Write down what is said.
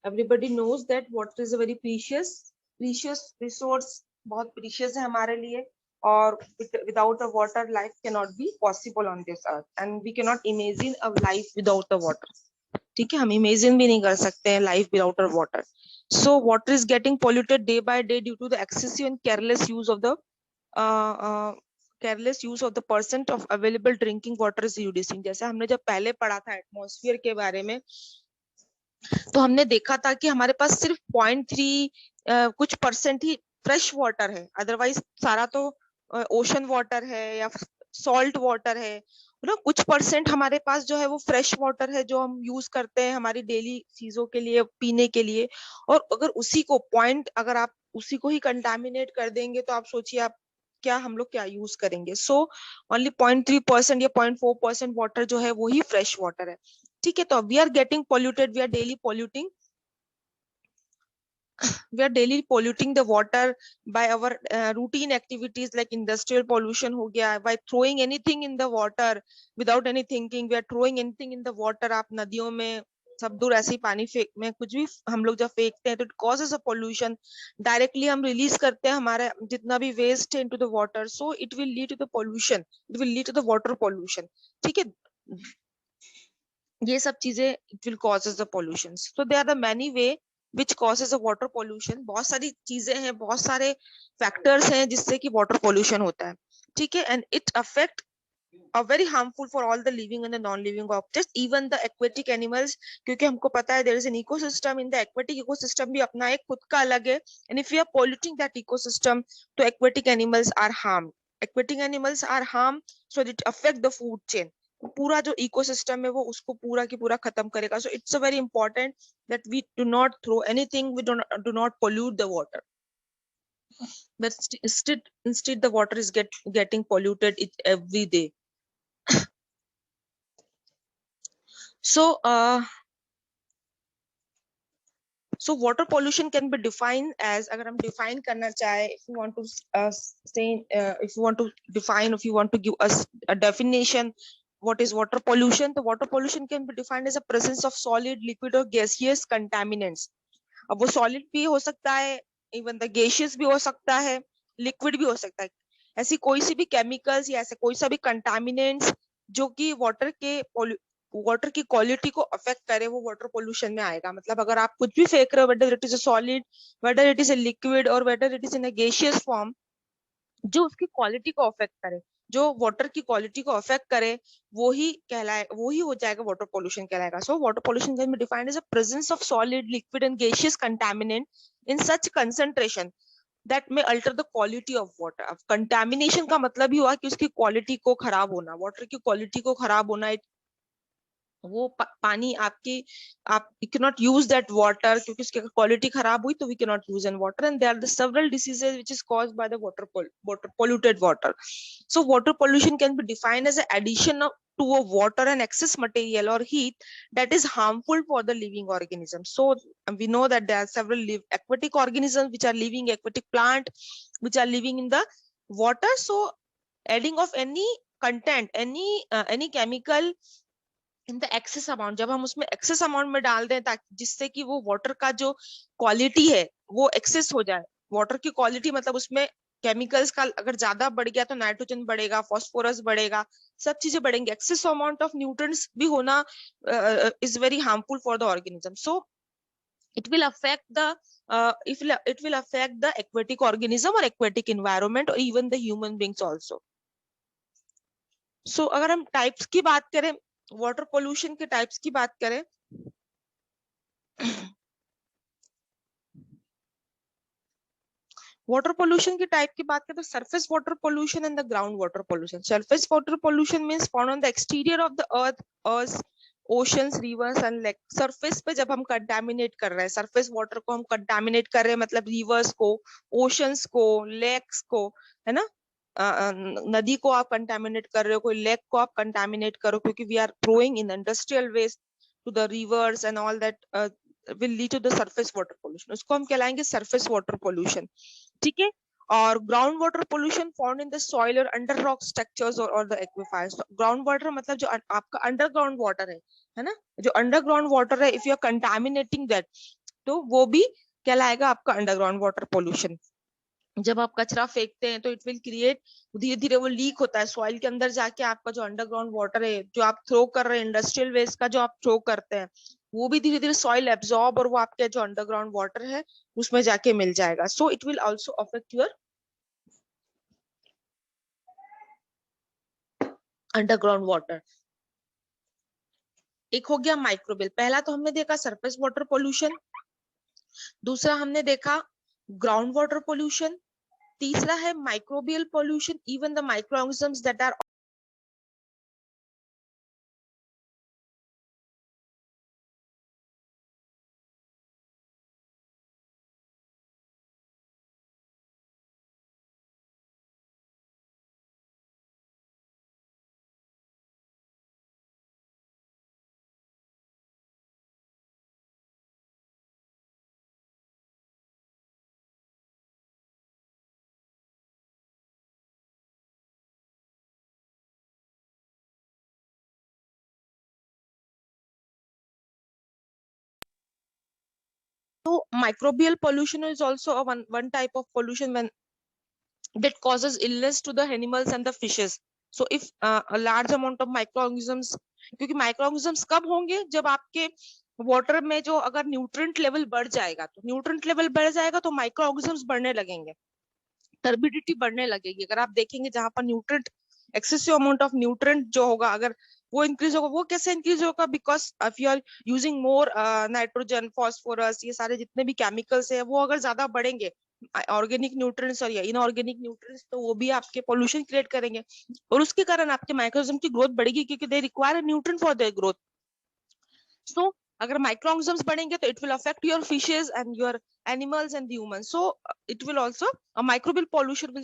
everybody knows that water is a very precious resource, बहुत precious है हमारे लिए, और without a water life cannot be possible on this earth, and we cannot imagine a life without a water. ठीक है, हम imagine भी नहीं कर सकते हैं life without a water. So water is getting polluted day by day due to the excessive and careless use of the percent of available drinking water is reducing. जैसे हमने जब पहले पढ़ा था एटमॉस्फेयर के बारे में, तो हमने देखा था कि हमारे पास सिर्फ 0.3 कुछ परसेंट ही फ्रेश वाटर है, अदरवाइज सारा तो ओशन वाटर है या सॉल्ट वाटर है ना। कुछ परसेंट हमारे पास जो है वो फ्रेश वाटर है, जो हम यूज करते हैं हमारी डेली चीजों के लिए, पीने के लिए। और अगर उसी को अगर आप उसी को ही कंटामिनेट कर देंगे तो आप सोचिए आप हम लोग क्या यूज करेंगे। सो ओनली 0.3% या 0.4% वाटर जो है वो ही फ्रेश वाटर है। ठीक है, तो we are getting polluted, we are daily polluting the water by our routine activities like industrial pollution हो गया, by throwing anything in the water without any thinking, we are throwing anything in the water। आप नदियों में सब दूर ऐसे ही पानी फेंक में कुछ भी हम लोग जब फेंकते हैं तो it causes a pollution. Directly हम रिलीज करते हैं हमारे जितना भी वेस्ट है into the water, so it will lead to the pollution, it will lead to the water pollution. ठीक है, ये सब चीजें it will causes the pollution. So they are the many way which causes a water pollution। बहुत सारी चीजें हैं, बहुत सारे फैक्टर्स हैं जिससे कि वाटर पोल्यूशन होता है। ठीक है, and it affect are very harmful for all the living and the non-living objects, even the aquatic animals, क्योंकि हमको पता है there is an ecosystem in the aquatic ecosystem भी अपना एक खुद का अलग है, and if we are polluting that ecosystem तो aquatic animals are harmed, so it affect the food chain। पूरा जो इकोसिस्टम है वो उसको पूरा की पूरा खत्म करेगा। so it's a very important that we do not throw anything, we do not pollute the water, but instead the water is getting polluted every day। So water pollution can be defined as, अगर हम define करना चाहे, if you want to if you want to give us a definition what is water pollution, the water pollution can be defined as a presence of solid, liquid or gaseous contaminants। अब वो solid भी हो सकता है, even the gaseous भी हो सकता है, liquid भी हो सकता है। ऐसी कोई सी भी chemicals या ऐसे कोई सा भी contaminants जो कि वाटर की क्वालिटी को अफेक्ट करे, वो वाटर पोल्यूशन में आएगा। मतलब अगर आप कुछ भी फेंक रहे हो, whether it is a solid, whether it is a liquid और whether it is in a gaseous form, जो उसकी क्वालिटी को अफेक्ट करे, जो वाटर की क्वालिटी को अफेक्ट करे, वो ही हो जाएगा वाटर पोल्यूशन कहलाएगा। So water pollution can be defined as a presence of solid, liquid and gaseous contaminant in such concentration that may alter the quality of water। अब कंटामिनेशन का मतलब ही हुआ कि उसकी क्वालिटी को खराब होना, वाटर की क्वालिटी को खराब होना। वो पानी आप you can not use that water क्योंकि उसकी क्वालिटी खराब हुई, तो we can not use an water, and there are the several diseases which is caused by the water polluted water। So water pollution can be defined as an addition to a water and excess material or heat that is harmful for the living organisms। So we know that there are several aquatic organisms which are living, aquatic plant which are living in the water। So adding of any content, any chemical in the excess amount, जब हम उसमें excess amount में डाल दें ताकि जिससे कि वो वाटर का जो क्वालिटी है वो एक्सेस हो जाए। वाटर की क्वालिटी मतलब उसमें केमिकल्स का अगर ज्यादा बढ़ गया तो नाइट्रोजन बढ़ेगा, फास्फोरस बढ़ेगा, सब चीजें बढ़ेंगी। एक्सेस अमाउंट ऑफ न्यूट्रिएंट्स भी होना is very harmful for the organism. So it will affect the aquatic organism or aquatic environment or even the human beings also। So अगर हम टाइप्स की बात करें, वाटर पोल्यूशन के टाइप्स की बात करें, वाटर पोल्यूशन की टाइप की बात करें तो surface water pollution and the ground water pollution. Surface water pollution means found on the exterior of the earth, oceans, reverse and lake. Surface पे जब हम कंटामिनेट कर रहे हैं, सरफेस वाटर को हम कंटामिनेट कर रहे हैं, मतलब रिवर्स को, ओशंस को, लेक्स को, है ना, नदी को आप कंटामिनेट कर रहे हो, कोई लेक को आप कंटामिनेट करो, क्योंकि we are throwing in industrial waste to the rivers and all that will lead to the surface water pollution, उसको हम कहलाएंगे surface water pollution। ठीक है, और ground water pollution found in the soil और अंडर रॉक स्ट्रक्चर्स और the aquifers. Ground water मतलब जो आपका अंडरग्राउंड वाटर है ना, जो अंडरग्राउंड वाटर है, if you are contaminating that, तो वो भी कहलाएगा आपका अंडरग्राउंड वाटर पोल्यूशन। जब आप कचरा फेंकते हैं तो इट विल क्रिएट, धीरे धीरे वो लीक होता है सॉइल के अंदर जाके, आपका जो अंडरग्राउंड वाटर है जो आप थ्रो कर रहे हैं, इंडस्ट्रियल वेस्ट का जो आप थ्रो करते हैं, वो भी धीरे धीरे सॉइल एब्जॉर्ब और वो आपके जो अंडरग्राउंड वाटर है उसमें जाके मिल जाएगा। सो it will also affect your underground water. एक हो गया माइक्रोबियल। पहला तो हमने देखा सरफेस वाटर पोल्यूशन, दूसरा हमने देखा ग्राउंड वाटर पोल्यूशन, तीसरा है microbial pollution, even the microorganisms that are so microbial pollution is also a one type of pollution when that causes illness to the animals and the fishes. So if a large amount of microorganisms, क्योंकि microorganisms कब होंगे जब आपके water में जो अगर nutrient level बढ़ जाएगा, तो न्यूट्रिएंट लेवल बढ़ जाएगा तो माइक्रोऑर्गेनिजम्स बढ़ने लगेंगे, टर्बिडिटी बढ़ने लगेगी। अगर आप देखेंगे जहां पर nutrient, excessive amount of nutrient जो होगा, अगर वो इंक्रीज होगा, वो कैसे इंक्रीज होगा, because if you are using more nitrogen, phosphorus, ये सारे जितने भी केमिकल्स है वो अगर ज्यादा बढ़ेंगे, ऑर्गेनिक न्यूट्रिएंट्स और या इनऑर्गेनिक न्यूट्रिएंट्स, तो वो भी आपके पोल्यूशन क्रिएट करेंगे और उसके कारण आपके माइक्रोऑर्गेनिज्म की ग्रोथ बढ़ेगी, क्योंकि they require nutrient for their growth. So अगर माइक्रोऑर्गेनिजम्स बढ़ेंगे तो it will affect your fishes and your animals and the humans. So it will also, a microbial pollution will